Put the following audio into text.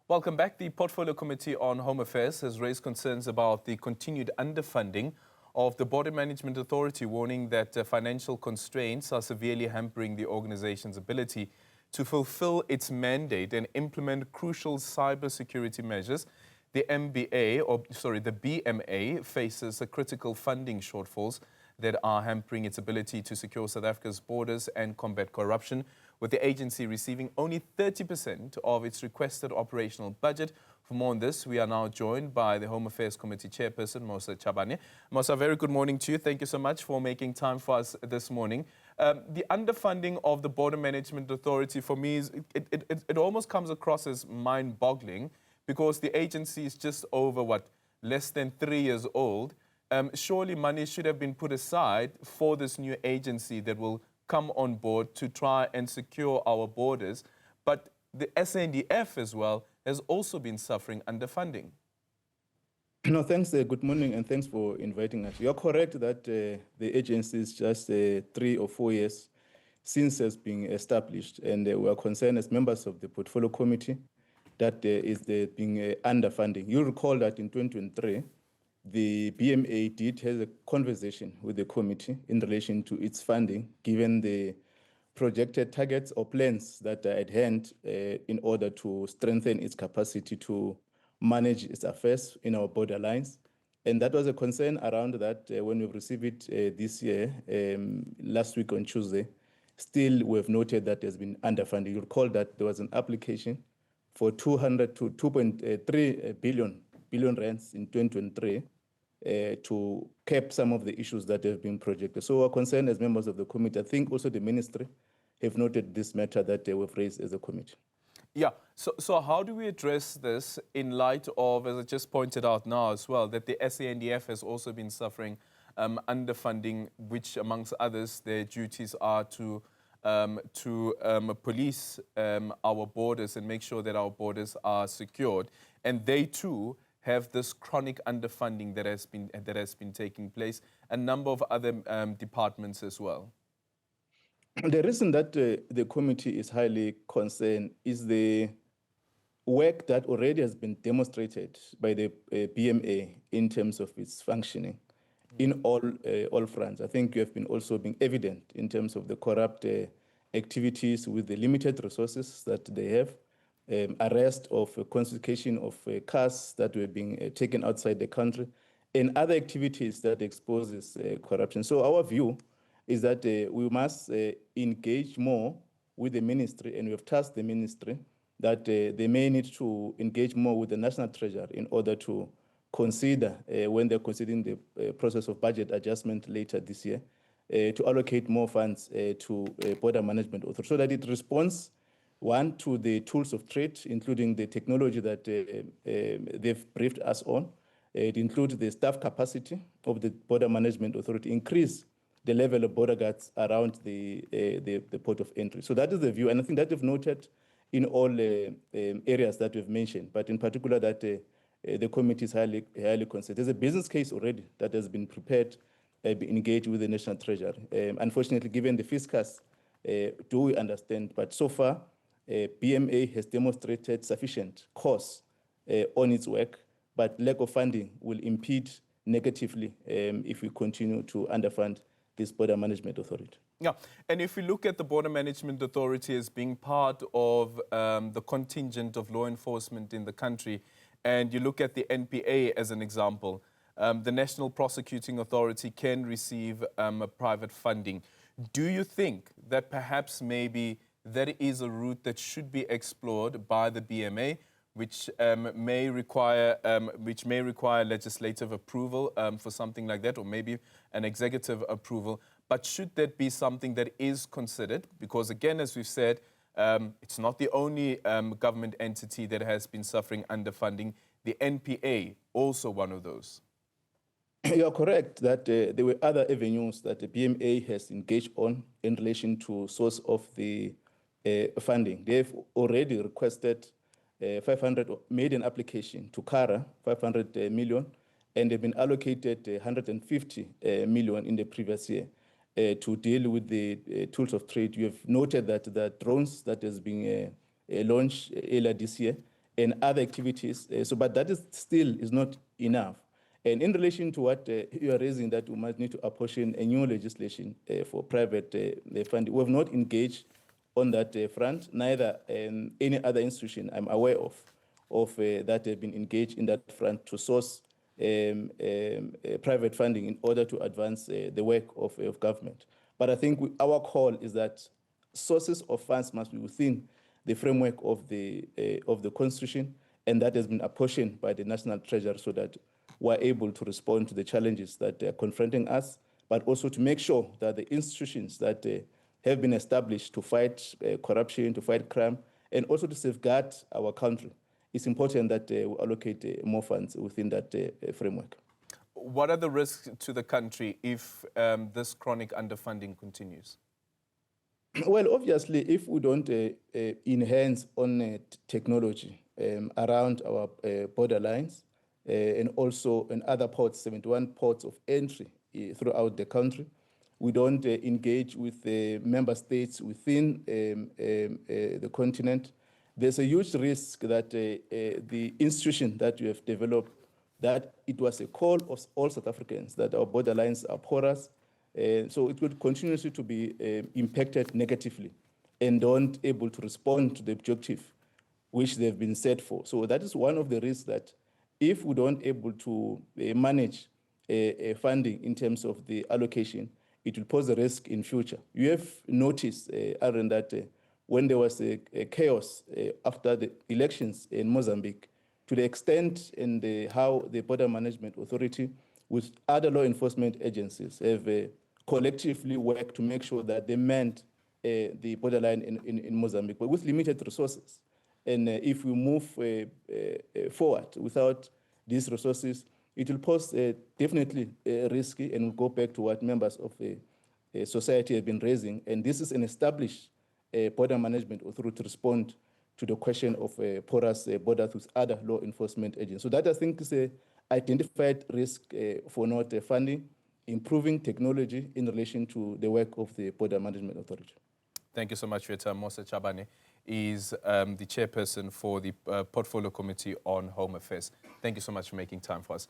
Welcome back. The Portfolio Committee on Home Affairs has raised concerns about the continued underfunding of the Border Management Authority, warning that financial constraints are severely hampering the organization's ability to fulfill its mandate and implement crucial cybersecurity measures. The BMA faces a critical funding shortfalls that are hampering its ability to secure South Africa's borders and combat corruption, with the agency receiving only 30% of its requested operational budget. For more on this, we are now joined by the Home Affairs Committee chairperson, Mosa Chabane. Mosa, very good morning to you. Thank you so much for making time for us this morning. The underfunding of the Border Management Authority, for me, it almost comes across as mind-boggling, because the agency is just over, less than 3 years old. Surely money should have been put aside for this new agency that will come on board to try and secure our borders. But the SANDF as well has also been suffering underfunding. No, thanks. Good morning, and thanks for inviting us. You're correct that the agency is just 3 or 4 years since it's been established, and we are concerned as members of the Portfolio Committee that is being underfunding. You recall that in 2023, the BMA did have a conversation with the committee in relation to its funding, given the projected targets or plans that are at hand in order to strengthen its capacity to manage its affairs in our borderlines. And that was a concern around that when we received it this year, last week on Tuesday. Still, we've noted that there's been underfunding. You'll recall that there was an application for 200 to 2.3 billion rands in 2023 to cap some of the issues that have been projected. So we're concerned as members of the committee. I think also the ministry have noted this matter that we've raised as a committee. Yeah, so how do we address this in light of, as I just pointed out now as well, that the SANDF has also been suffering underfunding, which amongst others, their duties are to police our borders and make sure that our borders are secured. And they too have this chronic underfunding that has been taking place, a number of other departments as well. The reason that the committee is highly concerned is the work that already has been demonstrated by the BMA in terms of its functioning in all fronts. I think you have been also been evident in terms of the corrupt activities with the limited resources that they have, arrest of confiscation of cars that were being taken outside the country, and other activities that exposes corruption. So our view is that we must engage more with the ministry, and we have tasked the ministry that they may need to engage more with the National Treasury in order to consider, when they're considering the process of budget adjustment later this year, to allocate more funds to Border Management Authority so that it responds, one, to the tools of trade, including the technology that they've briefed us on. It includes the staff capacity of the Border Management Authority, increase the level of border guards around the port of entry. So that is the view, and I think that we've noted in all areas that we've mentioned, but in particular that the committee is highly concerned. There's a business case already that has been prepared, engaged with the National Treasury. Unfortunately, given the fiscus, do we understand? But so far, BMA has demonstrated sufficient cost on its work, but lack of funding will impede negatively if we continue to underfund this Border Management Authority. Yeah, and if we look at the Border Management Authority as being part of the contingent of law enforcement in the country, and you look at the NPA as an example, the National Prosecuting Authority can receive private funding. Do you think that perhaps maybe that is a route that should be explored by the BMA, which may require legislative approval for something like that, or maybe an executive approval? But should that be something that is considered? Because again, as we've said, it's not the only government entity that has been suffering underfunding. The NPA, also one of those. You are correct that there were other avenues that the BMA has engaged on in relation to source of the funding. They've already requested 500, made an application to CARA, 500 million, and they've been allocated 150 million in the previous year to deal with the tools of trade. You have noted that the drones that has been launched earlier this year and other activities. But that is still is not enough. And in relation to what you are raising, that we might need to apportion a new legislation for private funding, we have not engaged on that front, neither any other institution I'm aware of that have been engaged in that front to source private funding in order to advance the work of government. But I think our call is that sources of funds must be within the framework of the Constitution, and that has been apportioned by the National Treasury so that we're able to respond to the challenges that are confronting us, but also to make sure that the institutions that have been established to fight corruption, to fight crime, and also to safeguard our country, it's important that we allocate more funds within that framework. What are the risks to the country if this chronic underfunding continues? Well, obviously, if we don't enhance on technology around our borderlines and also in other ports, 71 ports of entry throughout the country, we don't engage with the member states within the continent, there's a huge risk that the institution that you have developed, that it was a call of all South Africans that our borderlines are porous, so it will continuously to be impacted negatively and don't able to respond to the objective which they've been set for. So that is one of the risks, that if we don't able to manage funding in terms of the allocation, it will pose a risk in future. You have noticed, Aaron, that when there was a chaos after the elections in Mozambique, to the extent in how the Border Management Authority with other law enforcement agencies have collectively worked to make sure that they manned the borderline in Mozambique, but with limited resources. And if we move forward without these resources, it will pose definitely risky, and we'll go back to what members of society have been raising. And this is an established border management authority to respond to the question of porous borders with other law enforcement agents. So that, I think, is an identified risk for not funding, improving technology in relation to the work of the Border Management Authority. Thank you so much for your time. Mosa Chabane is the chairperson for the Portfolio Committee on Home Affairs. Thank you so much for making time for us.